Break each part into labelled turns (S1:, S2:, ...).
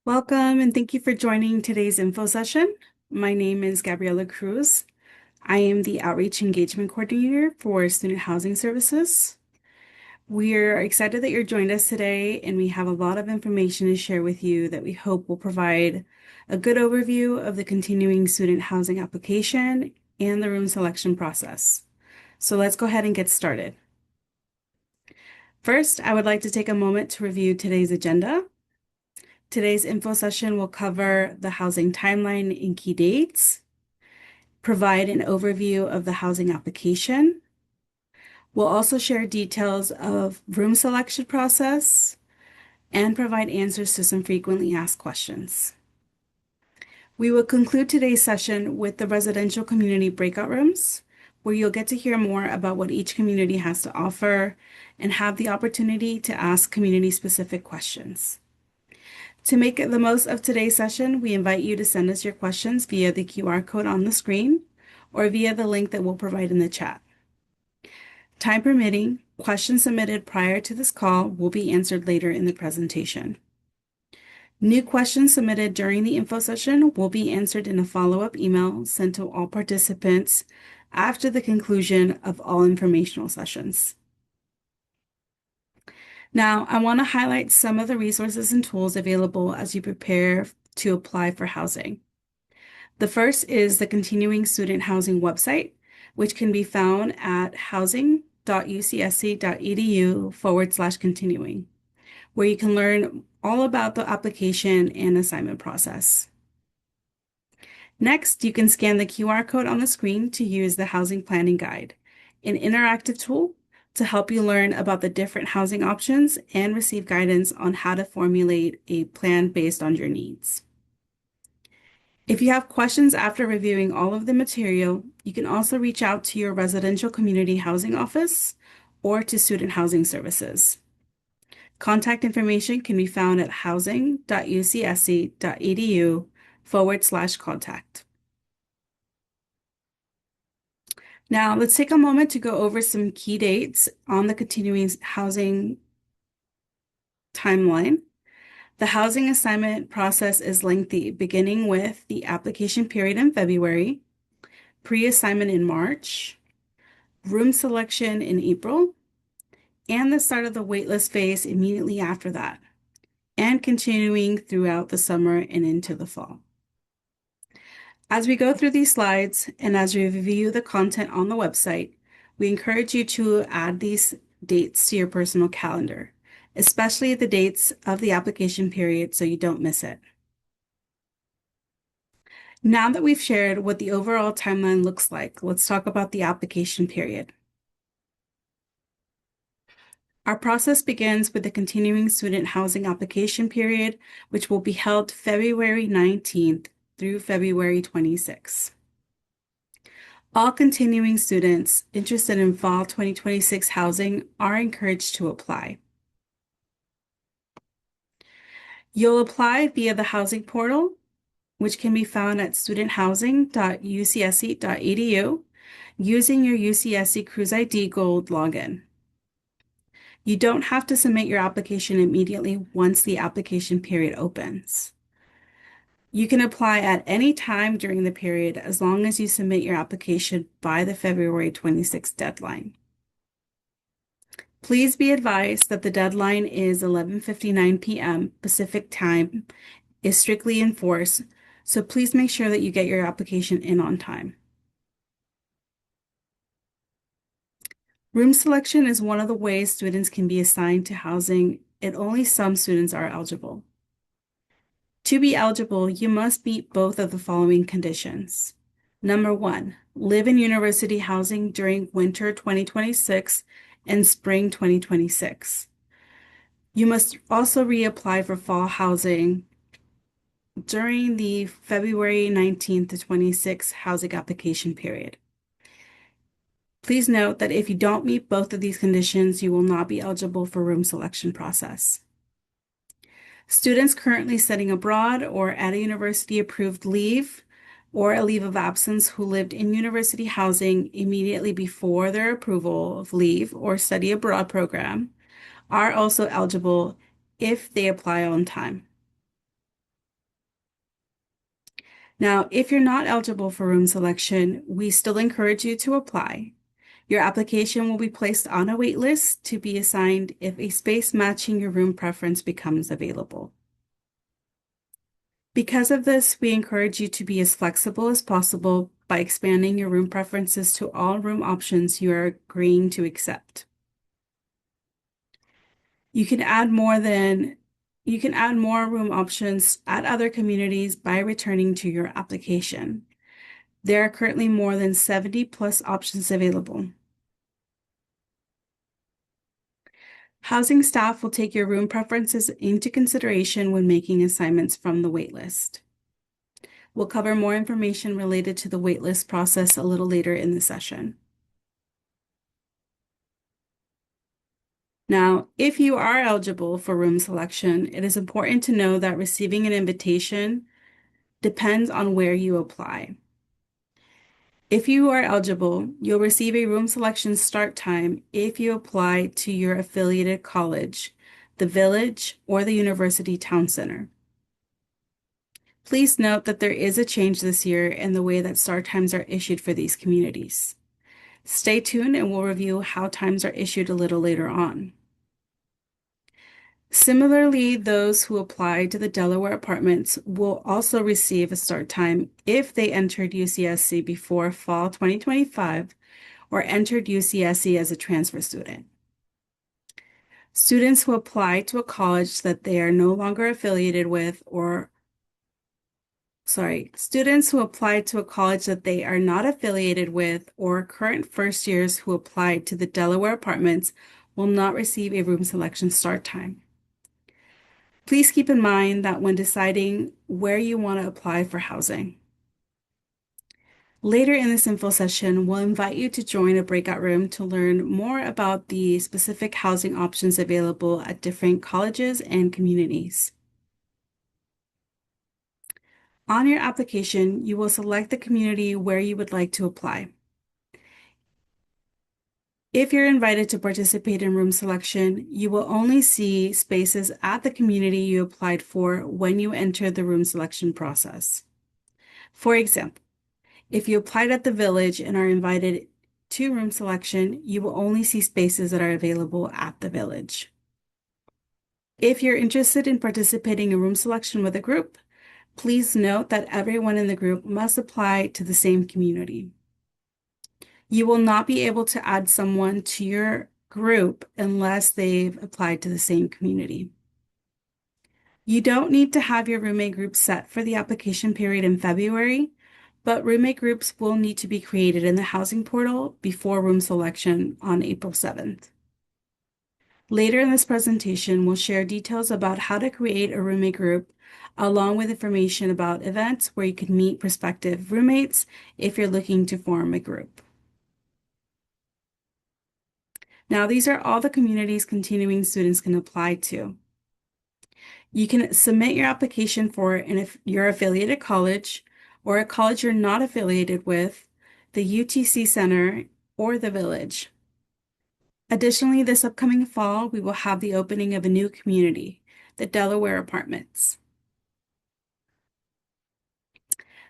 S1: Welcome and thank you for joining today's info session. My name is Gabriela Cruz. I am the Outreach Engagement Coordinator for Student Housing Services. We're excited that you're joined us today, and we have a lot of information to share with you that we hope will provide a good overview of the continuing student housing application and the room selection process. So let's go ahead and get started. First, I would like to take a moment to review today's agenda. Today's info session will cover the housing timeline and key dates, provide an overview of the housing application. We'll also share details of room selection process and provide answers to some frequently asked questions. We will conclude today's session with the residential community breakout rooms, where you'll get to hear more about what each community has to offer and have the opportunity to ask community-specific questions. To make the most of today's session, we invite you to send us your questions via the QR code on the screen or via the link that we'll provide in the chat. Time permitting, questions submitted prior to this call will be answered later in the presentation. New questions submitted during the info session will be answered in a follow-up email sent to all participants after the conclusion of all informational sessions. Now, I want to highlight some of the resources and tools available as you prepare to apply for housing. The first is the Continuing Student Housing website, which can be found at housing.ucsc.edu/continuing, where you can learn all about the application and assignment process. Next, you can scan the QR code on the screen to use the Housing Planning Guide, an interactive tool to help you learn about the different housing options and receive guidance on how to formulate a plan based on your needs. If you have questions after reviewing all of the material, you can also reach out to your residential community housing office or to Student Housing Services. Contact information can be found at housing.ucsc.edu/contact. Now, let's take a moment to go over some key dates on the continuing housing timeline. The housing assignment process is lengthy, beginning with the application period in February, pre-assignment in March, room selection in April, and the start of the waitlist phase immediately after that, and continuing throughout the summer and into the fall. As we go through these slides and as we review the content on the website, we encourage you to add these dates to your personal calendar, especially the dates of the application period so you don't miss it. Now that we've shared what the overall timeline looks like, let's talk about the application period. Our process begins with the continuing student housing application period, which will be held February 19th through February 26th. All continuing students interested in fall 2026 housing are encouraged to apply. You'll apply via the housing portal, which can be found at studenthousing.ucsc.edu using your UCSC Cruise ID Gold login. You don't have to submit your application immediately once the application period opens. You can apply at any time during the period as long as you submit your application by the February 26th deadline. Please be advised that the deadline is 11:59 p.m. Pacific time is strictly enforced, so please make sure that you get your application in on time. Room selection is one of the ways students can be assigned to housing, and only some students are eligible. To be eligible, you must meet both of the following conditions. Number one, live in university housing during winter 2026 and spring 2026. You must also reapply for fall housing during the February 19th to 26th housing application period. Please note that if you don't meet both of these conditions, you will not be eligible for room selection process. Students currently studying abroad or at a university-approved leave or a leave of absence who lived in university housing immediately before their approval of leave or study abroad program are also eligible if they apply on time. Now, if you're not eligible for room selection, we still encourage you to apply. Your application will be placed on a wait list to be assigned if a space matching your room preference becomes available. Because of this, we encourage you to be as flexible as possible by expanding your room preferences to all room options you are agreeing to accept. You can add more room options at other communities by returning to your application. There are currently more than 70 plus options available. Housing staff will take your room preferences into consideration when making assignments from the waitlist. We'll cover more information related to the waitlist process a little later in the session. Now, if you are eligible for room selection, it is important to know that receiving an invitation depends on where you apply. If you are eligible, you'll receive a room selection start time if you apply to your affiliated college, the village, or the university town center. Please note that there is a change this year in the way that start times are issued for these communities. Stay tuned and we'll review how times are issued a little later on. Similarly, those who apply to the Delaware Apartments will also receive a start time if they entered UCSC before fall 2025 or entered UCSC as a transfer student. Students who apply to a college that they are no longer affiliated with students who apply to a college that they are not affiliated with or current first years who applied to the Delaware Apartments will not receive a room selection start time. Please keep in mind that when deciding where you want to apply for housing. Later in this info session, we'll invite you to join a breakout room to learn more about the specific housing options available at different colleges and communities. On your application, you will select the community where you would like to apply. If you're invited to participate in room selection, you will only see spaces at the community you applied for when you enter the room selection process. For example, if you applied at the village and are invited to room selection, you will only see spaces that are available at the village. If you're interested in participating in room selection with a group, please note that everyone in the group must apply to the same community. You will not be able to add someone to your group unless they've applied to the same community. You don't need to have your roommate group set for the application period in February, but roommate groups will need to be created in the housing portal before room selection on April 7th. Later in this presentation, we'll share details about how to create a roommate group, along with information about events where you can meet prospective roommates if you're looking to form a group. Now, these are all the communities continuing students can apply to. You can submit your application for your affiliated college or a college you're not affiliated with, the UTC Center, or the Village. Additionally, this upcoming fall, we will have the opening of a new community, the Delaware Apartments.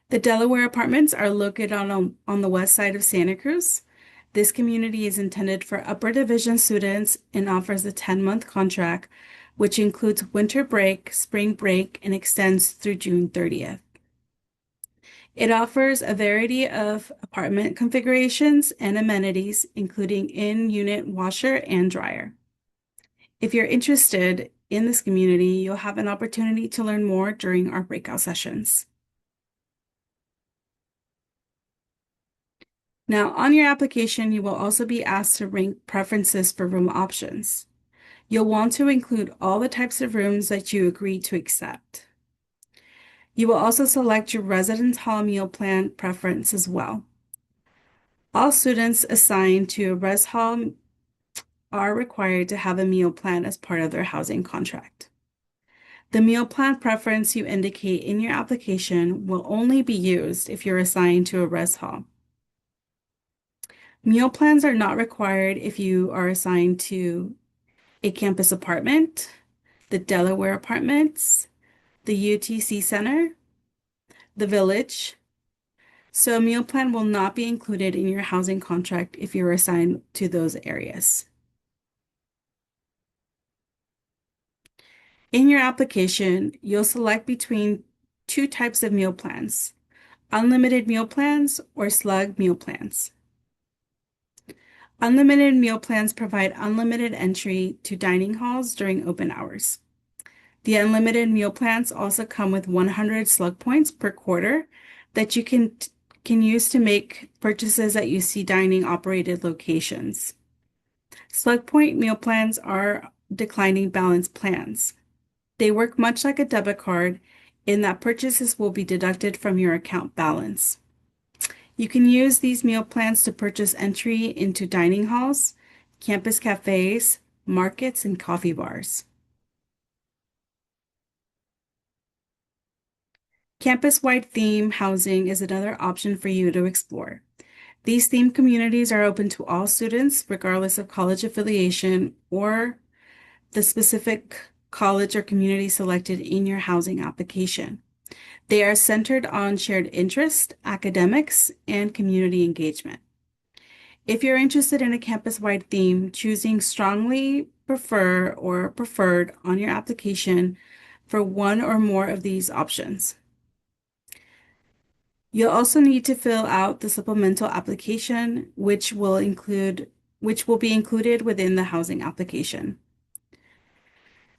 S1: The Delaware Apartments are located on the west side of Santa Cruz. This community is intended for upper division students and offers a 10-month contract, which includes winter break, spring break, and extends through June 30th. It offers a variety of apartment configurations and amenities, including in-unit washer and dryer. If you're interested in this community, you'll have an opportunity to learn more during our breakout sessions. Now, on your application, you will also be asked to rank preferences for room options. You'll want to include all the types of rooms that you agree to accept. You will also select your residence hall meal plan preference as well. All students assigned to a res hall are required to have a meal plan as part of their housing contract. The meal plan preference you indicate in your application will only be used if you're assigned to a res hall. Meal plans are not required if you are assigned to a campus apartment, the Delaware Apartments, the UTC Center, the Village. So a meal plan will not be included in your housing contract if you're assigned to those areas. In your application, you'll select between two types of meal plans: unlimited meal plans or slug meal plans. Unlimited meal plans provide unlimited entry to dining halls during open hours. The unlimited meal plans also come with 100 slug points per quarter that you can use to make purchases at UC Dining operated locations. Slug point meal plans are declining balance plans. They work much like a debit card in that purchases will be deducted from your account balance. You can use these meal plans to purchase entry into dining halls, campus cafes, markets, and coffee bars. Campus-wide theme housing is another option for you to explore. These theme communities are open to all students, regardless of college affiliation or the specific college or community selected in your housing application. They are centered on shared interest, academics, and community engagement. If you're interested in a campus-wide theme, choosing strongly prefer or preferred on your application for one or more of these options. You'll also need to fill out the supplemental application, which will be included within the housing application.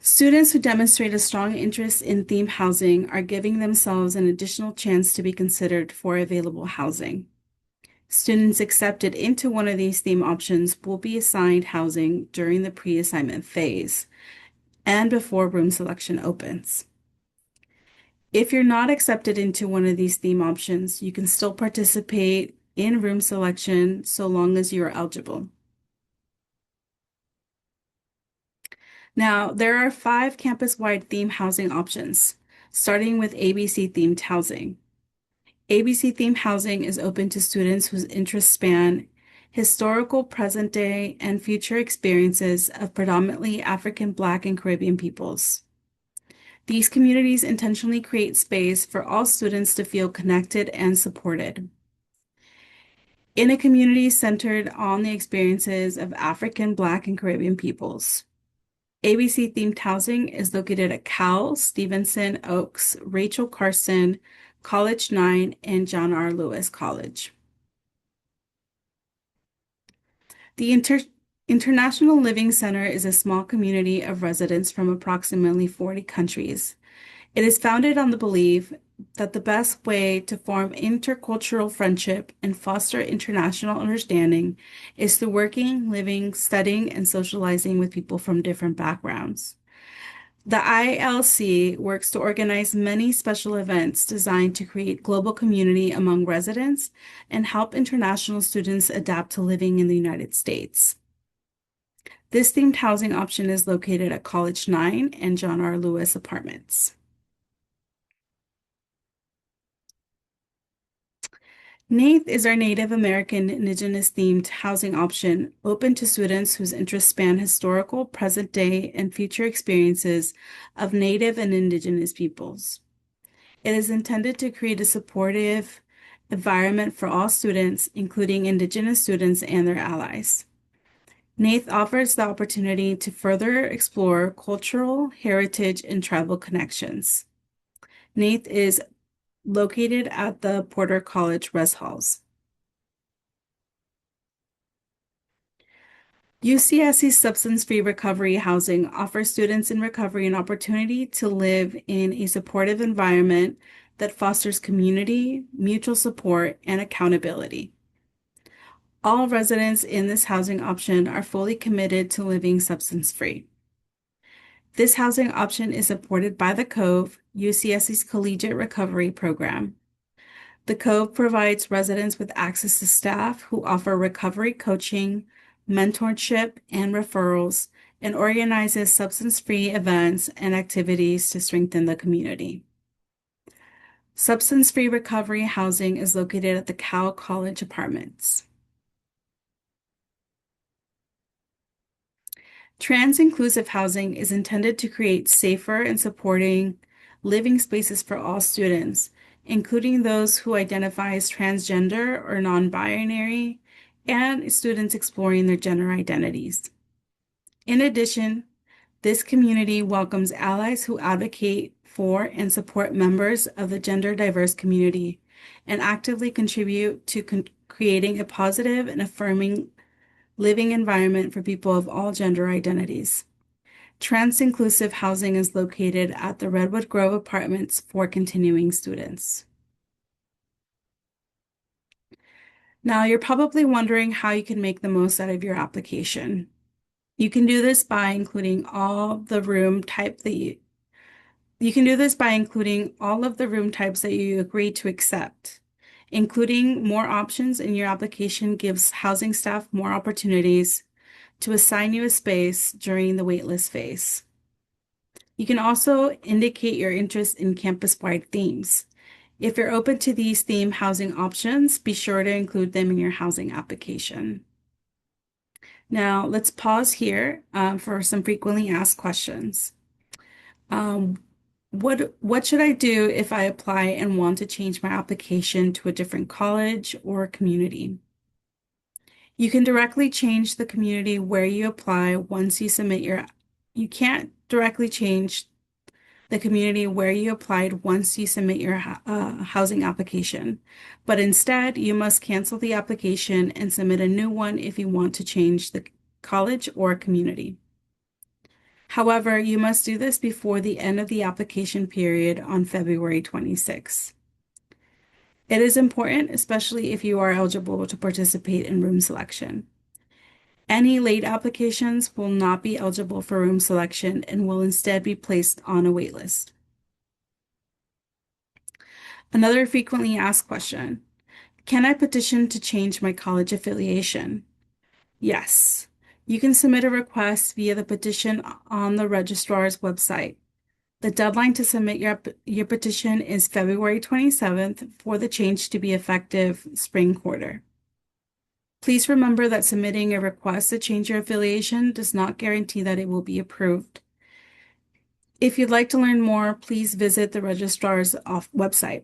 S1: Students who demonstrate a strong interest in theme housing are giving themselves an additional chance to be considered for available housing. Students accepted into one of these theme options will be assigned housing during the pre-assignment phase and before room selection opens. If you're not accepted into one of these theme options, you can still participate in room selection so long as you are eligible. Now, there are 5 campus-wide theme housing options, starting with ABC themed housing. ABC themed housing is open to students whose interests span historical, present day, and future experiences of predominantly African, Black, and Caribbean peoples. These communities intentionally create space for all students to feel connected and supported. In a community centered on the experiences of African, Black, and Caribbean peoples. ABC themed housing is located at Cal, Stevenson, Oaks, Rachel Carson, College 9, and John R. Lewis College. The International Living Center is a small community of residents from approximately 40 countries. It is founded on the belief that the best way to form intercultural friendship and foster international understanding is through working, living, studying, and socializing with people from different backgrounds. The ILC works to organize many special events designed to create global community among residents and help international students adapt to living in the United States. This themed housing option is located at College 9 and John R. Lewis Apartments. NAITH is our Native American Indigenous themed housing option open to students whose interests span historical, present day, and future experiences of Native and Indigenous peoples. It is intended to create a supportive environment for all students, including Indigenous students and their allies. NAITH offers the opportunity to further explore cultural, heritage, and tribal connections. NAITH is located at the Porter College Res Halls. UCSC's substance-free recovery housing offers students in recovery an opportunity to live in a supportive environment that fosters community, mutual support, and accountability. All residents in this housing option are fully committed to living substance-free. This housing option is supported by the Cove, UCSC's collegiate recovery program. The Cove provides residents with access to staff who offer recovery coaching, mentorship, and referrals, and organizes substance-free events and activities to strengthen the community. Substance-free recovery housing is located at the Cal College Apartments. Trans-inclusive housing is intended to create safer and supporting living spaces for all students, including those who identify as transgender or non-binary, and students exploring their gender identities. In addition, this community welcomes allies who advocate for and support members of the gender diverse community and actively contribute to creating a positive and affirming living environment for people of all gender identities. Trans-inclusive housing is located at the Redwood Grove Apartments for continuing students. Now, you're probably wondering how you can make the most out of your application. You can do this by including all the room type that you can do this by including all of the room types that you agree to accept. Including more options in your application gives housing staff more opportunities to assign you a space during the waitlist phase. You can also indicate your interest in campus-wide themes. If you're open to these theme housing options, be sure to include them in your housing application. Now, let's pause here for some frequently asked questions. What should I do if I apply and want to change my application to a different college or community? You can directly change the community where you apply once you submit you can't directly change the community where you applied once you submit your housing application, but instead you must cancel the application and submit a new one if you want to change the college or community. However, you must do this before the end of the application period on February 26. It is important, especially if you are eligible to participate in room selection. Any late applications will not be eligible for room selection and will instead be placed on a waitlist. Another frequently asked question, can I petition to change my college affiliation? Yes, you can submit a request via the petition on the registrar's website. The deadline to submit your petition is February 27th for the change to be effective spring quarter. Please remember that submitting a request to change your affiliation does not guarantee that it will be approved. If you'd like to learn more, please visit the registrar's website.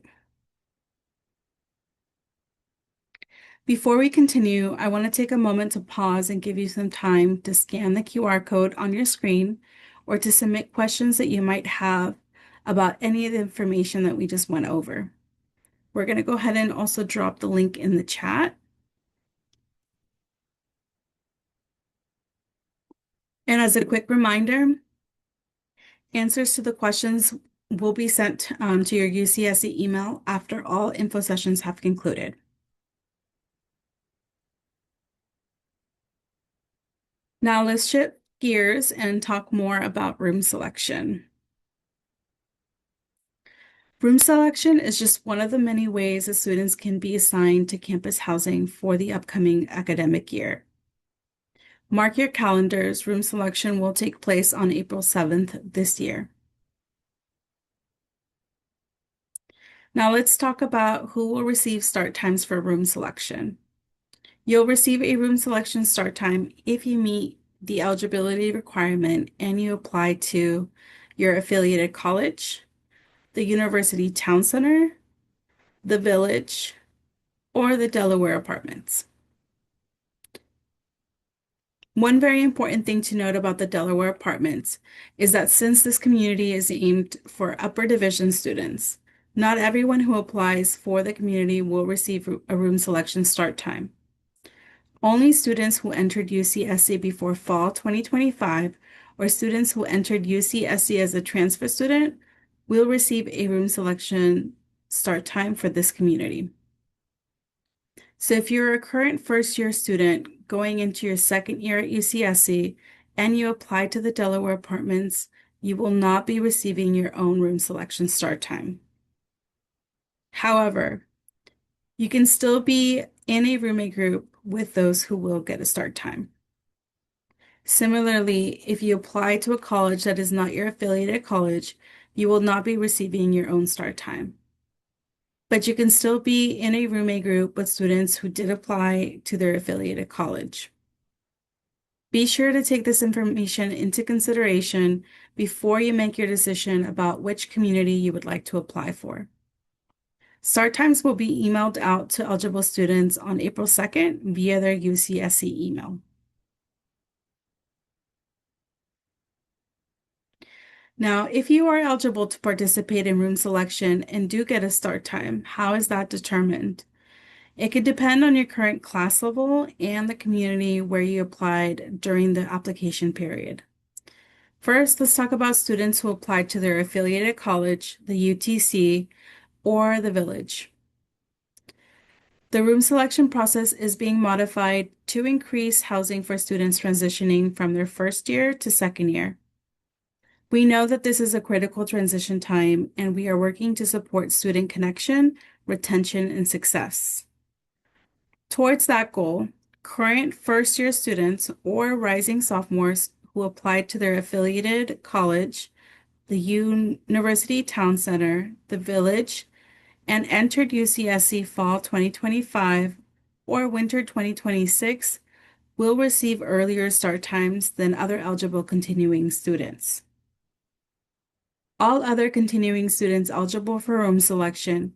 S1: Before we continue, I want to take a moment to pause and give you some time to scan the QR code on your screen or to submit questions that you might have about any of the information that we just went over. We're going to go ahead and also drop the link in the chat. And as a quick reminder, answers to the questions will be sent to your UCSC email after all info sessions have concluded. Now let's shift gears and talk more about room selection. Room selection is just one of the many ways that students can be assigned to campus housing for the upcoming academic year. Mark your calendars, room selection will take place on April 7th this year. Now let's talk about who will receive start times for room selection. You'll receive a room selection start time if you meet the eligibility requirement and you apply to your affiliated college, the University Town Center, the Village, or the Delaware Apartments. One very important thing to note about the Delaware Apartments is that since this community is aimed for upper division students, not everyone who applies for the community will receive a room selection start time. Only students who entered UCSC before fall 2025 or students who entered UCSC as a transfer student will receive a room selection start time for this community. So if you're a current first-year student going into your second year at UCSC and you apply to the Delaware Apartments, you will not be receiving your own room selection start time. However, you can still be in a roommate group with those who will get a start time. Similarly, if you apply to a college that is not your affiliated college, you will not be receiving your own start time. But you can still be in a roommate group with students who did apply to their affiliated college. Be sure to take this information into consideration before you make your decision about which community you would like to apply for. Start times will be emailed out to eligible students on April 2nd via their UCSC email. Now, if you are eligible to participate in room selection and do get a start time, how is that determined? It could depend on your current class level and the community where you applied during the application period. First, let's talk about students who applied to their affiliated college, the UTC, or the village. The room selection process is being modified to increase housing for students transitioning from their first year to second year. We know that this is a critical transition time, and we are working to support student connection, retention, and success. Towards that goal, current first-year students or rising sophomores who applied to their affiliated college, the University Town Center, the Village, and entered UCSC Fall 2025 or Winter 2026 will receive earlier start times than other eligible continuing students. All other continuing students eligible for room selection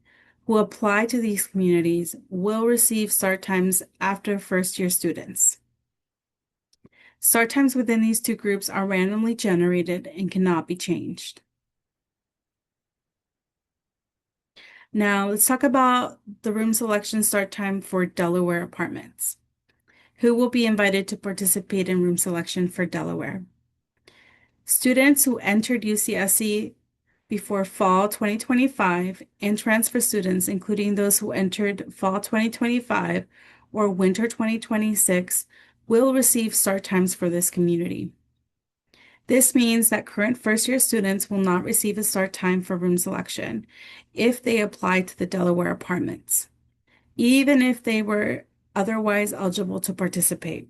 S1: who apply to these communities will receive start times after first-year students. Start times within these two groups are randomly generated and cannot be changed. Now, let's talk about the room selection start time for Delaware apartments. Who will be invited to participate in room selection for Delaware? Students who entered UCSC before fall 2025 and transfer students, including those who entered fall 2025 or winter 2026, will receive start times for this community. This means that current first-year students will not receive a start time for room selection if they apply to the Delaware apartments, even if they were otherwise eligible to participate.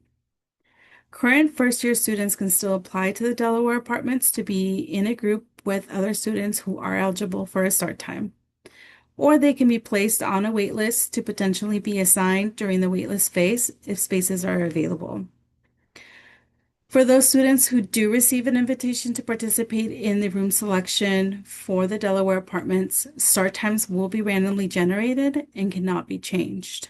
S1: Current first-year students can still apply to the Delaware apartments to be in a group with other students who are eligible for a start time, or they can be placed on a wait list to potentially be assigned during the waitlist phase if spaces are available. For those students who do receive an invitation to participate in the room selection for the Delaware apartments, start times will be randomly generated and cannot be changed.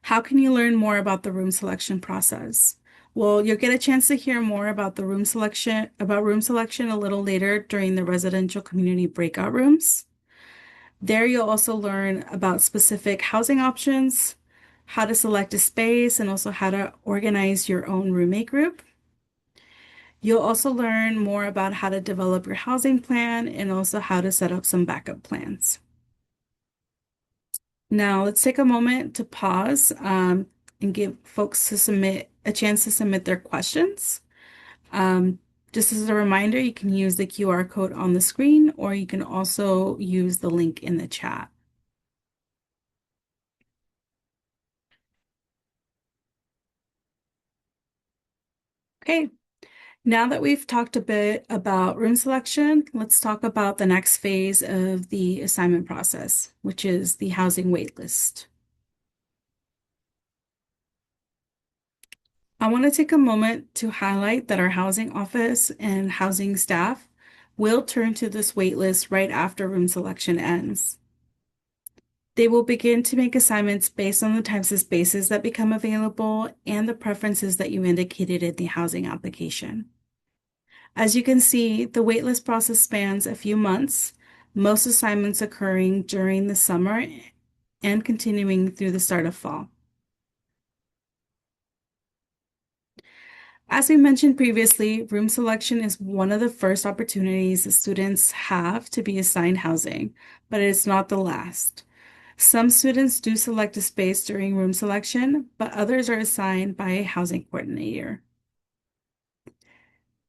S1: How can you learn more about the room selection process? Well, you'll get a chance to hear more about room selection a little later during the residential community breakout rooms. There you'll also learn about specific housing options, how to select a space, and also how to organize your own roommate group. You'll also learn more about how to develop your housing plan and also how to set up some backup plans. Now, let's take a moment to pause and give folks a chance to submit their questions. Um, just as a reminder, you can use the QR code on the screen, or you can also use the link in the chat. Okay, now that we've talked a bit about room selection, let's talk about the next phase of the assignment process, which is the housing waitlist. I want to take a moment to highlight that our housing office and housing staff will turn to this waitlist right after room selection ends. They will begin to make assignments based on the types of spaces that become available and the preferences that you indicated in the housing application. As you can see, the waitlist process spans a few months, most assignments occurring during the summer and continuing through the start of fall. As we mentioned previously, room selection is one of the first opportunities the students have to be assigned housing, but it is not the last. Some students do select a space during room selection, but others are assigned by a housing coordinator.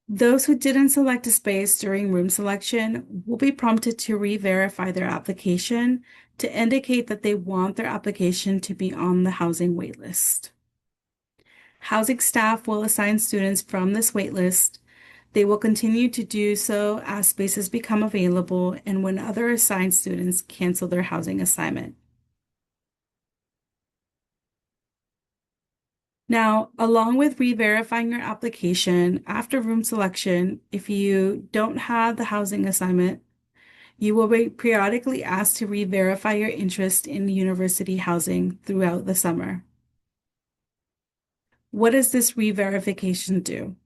S1: Those who didn't select a space during room selection will be prompted to re-verify their application to indicate that they want their application to be on the housing waitlist. Housing staff will assign students from this waitlist. They will continue to do so as spaces become available and when other assigned students cancel their housing assignment. Now, along with re-verifying your application after room selection, if you don't have the housing assignment, You will be periodically asked to re-verify your interest in university housing throughout the summer. What does this re-verification do?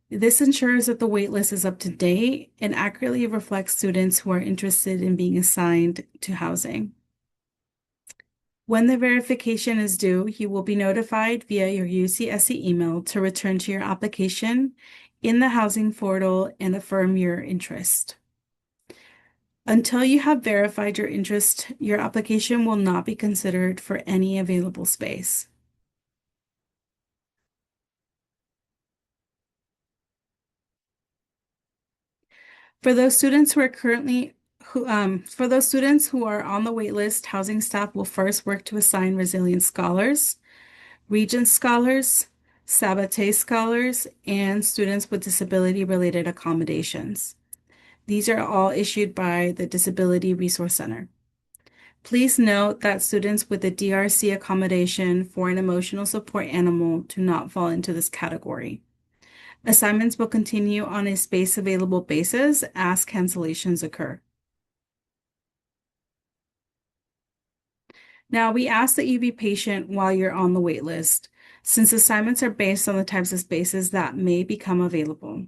S1: This ensures that the waitlist is up to date and accurately reflects students who are interested in being assigned to housing. When the verification is due, you will be notified via your UCSC email to return to your application in the housing portal and affirm your interest. Until you have verified your interest, your application will not be considered for any available space. For those students who are for those students who are on the wait list, housing staff will first work to assign Resilient Scholars, Regent Scholars, Sabate Scholars, and students with disability-related accommodations. These are all issued by the Disability Resource Center. Please note that students with a DRC accommodation for an emotional support animal do not fall into this category. Assignments will continue on a space available basis as cancellations occur. Now, we ask that you be patient while you're on the wait list, since assignments are based on the types of spaces that may become available.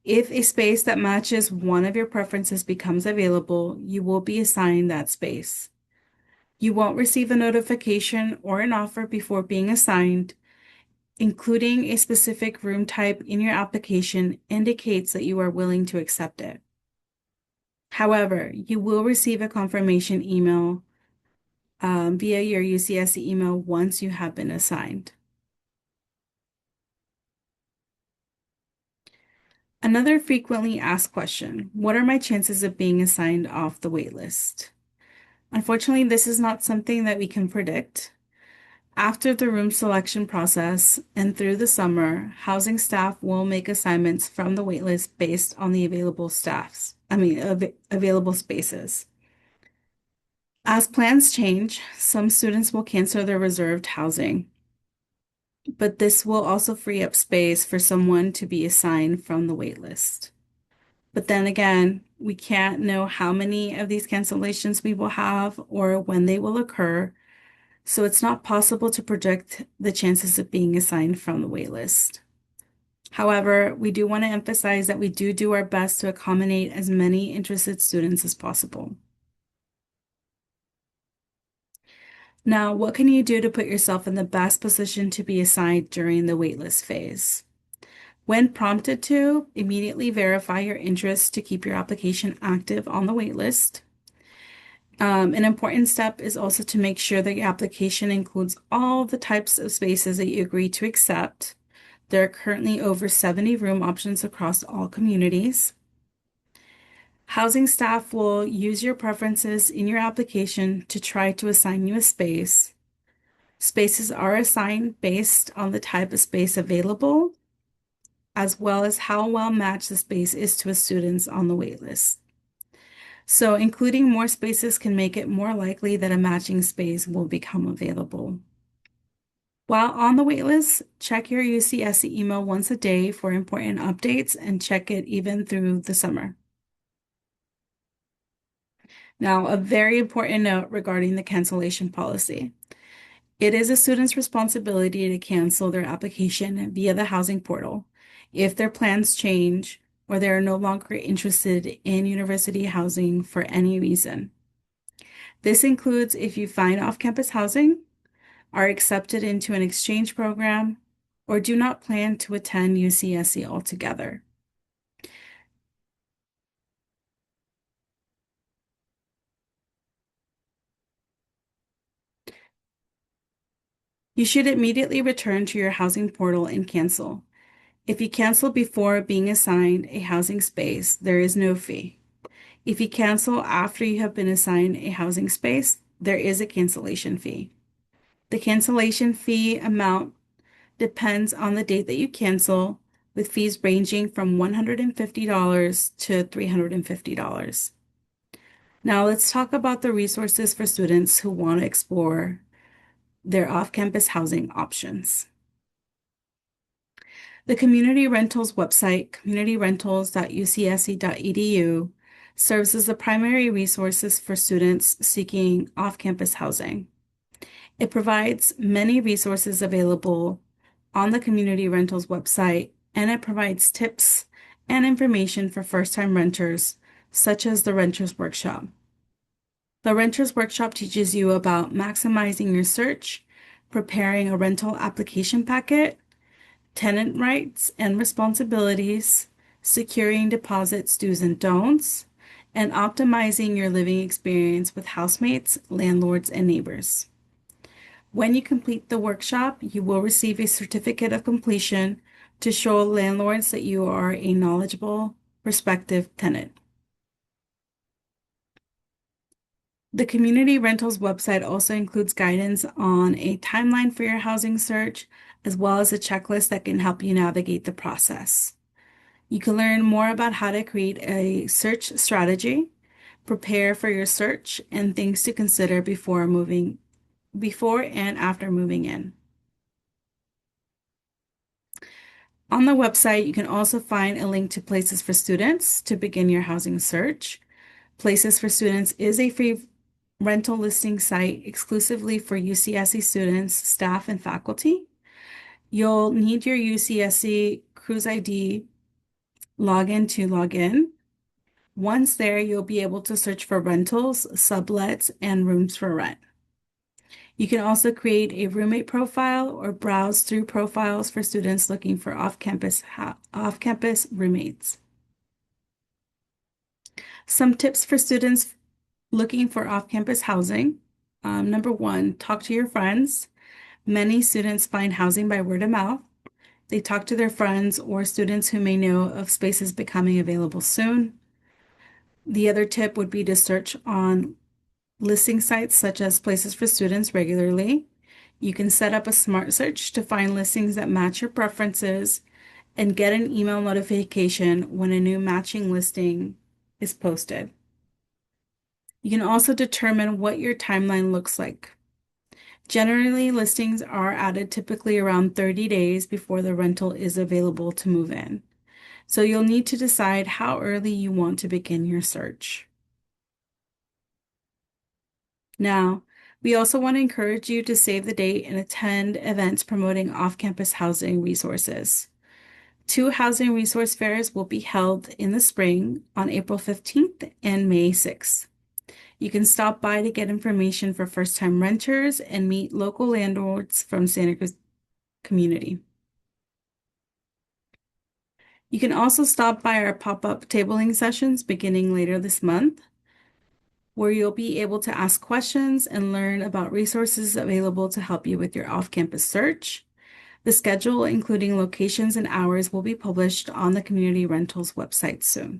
S1: If a space that matches one of your preferences becomes available, you will be assigned that space. You won't receive a notification or an offer before being assigned. Including a specific room type in your application indicates that you are willing to accept it. However, you will receive a confirmation email via your UCSC email once you have been assigned. Another frequently asked question, what are my chances of being assigned off the wait list? Unfortunately, this is not something that we can predict. After the room selection process and through the summer, housing staff will make assignments from the waitlist based on the available spaces. As plans change, some students will cancel their reserved housing, but this will also free up space for someone to be assigned from the waitlist. But then again, we can't know how many of these cancellations we will have or when they will occur. So it's not possible to project the chances of being assigned from the waitlist. However, we do want to emphasize that we do our best to accommodate as many interested students as possible. Now, what can you do to put yourself in the best position to be assigned during the waitlist phase? When prompted to, immediately verify your interest to keep your application active on the waitlist. An important step is also to make sure that your application includes all the types of spaces that you agree to accept. There are currently over 70 room options across all communities. Housing staff will use your preferences in your application to try to assign you a space. Spaces are assigned based on the type of space available, as well as how well matched the space is to a students on the waitlist. So including more spaces can make it more likely that a matching space will become available. While on the waitlist, check your UCSC email once a day for important updates and check it even through the summer. Now, a very important note regarding the cancellation policy. It is a student's responsibility to cancel their application via the housing portal if their plans change or they are no longer interested in university housing for any reason. This includes if you find off-campus housing, are accepted into an exchange program, or do not plan to attend UCSC altogether. You should immediately return to your housing portal and cancel. If you cancel before being assigned a housing space, there is no fee. If you cancel after you have been assigned a housing space, there is a cancellation fee. The cancellation fee amount depends on the date that you cancel, with fees ranging from $150 to $350. Now let's talk about the resources for students who want to explore their off-campus housing options. The Community Rentals website, communityrentals.ucsc.edu, serves as the primary resources for students seeking off-campus housing. It provides many resources available on the Community Rentals website, and it provides tips and information for first-time renters, such as the Renters Workshop. The Renters Workshop teaches you about maximizing your search, preparing a rental application packet, tenant rights and responsibilities, securing deposits, do's and don'ts, and optimizing your living experience with housemates, landlords, and neighbors. When you complete the workshop, you will receive a certificate of completion to show landlords that you are a knowledgeable, prospective tenant. The Community Rentals website also includes guidance on a timeline for your housing search, as well as a checklist that can help you navigate the process. You can learn more about how to create a search strategy, prepare for your search, and things to consider before and after moving in. On the website, you can also find a link to Places for Students to begin your housing search. Places for Students is a free rental listing site exclusively for UCSC students, staff, and faculty. You'll need your UCSC Cruise ID login to log in. Once there, you'll be able to search for rentals, sublets, and rooms for rent. You can also create a roommate profile or browse through profiles for students looking for off-campus roommates. Some tips for students looking for off-campus housing. Number one, talk to your friends. Many students find housing by word of mouth. They talk to their friends or students who may know of spaces becoming available soon. The other tip would be to search on listing sites such as Places for Students regularly. You can set up a smart search to find listings that match your preferences and get an email notification when a new matching listing is posted. You can also determine what your timeline looks like. Generally, listings are added typically around 30 days before the rental is available to move in. So you'll need to decide how early you want to begin your search. Now, we also want to encourage you to save the date and attend events promoting off-campus housing resources. 2 housing resource fairs will be held in the spring on April 15th and May 6th. You can stop by to get information for first-time renters and meet local landlords from Santa Cruz community. You can also stop by our pop-up tabling sessions beginning later this month, where you'll be able to ask questions and learn about resources available to help you with your off-campus search. The schedule, including locations and hours, will be published on the Community Rentals website soon.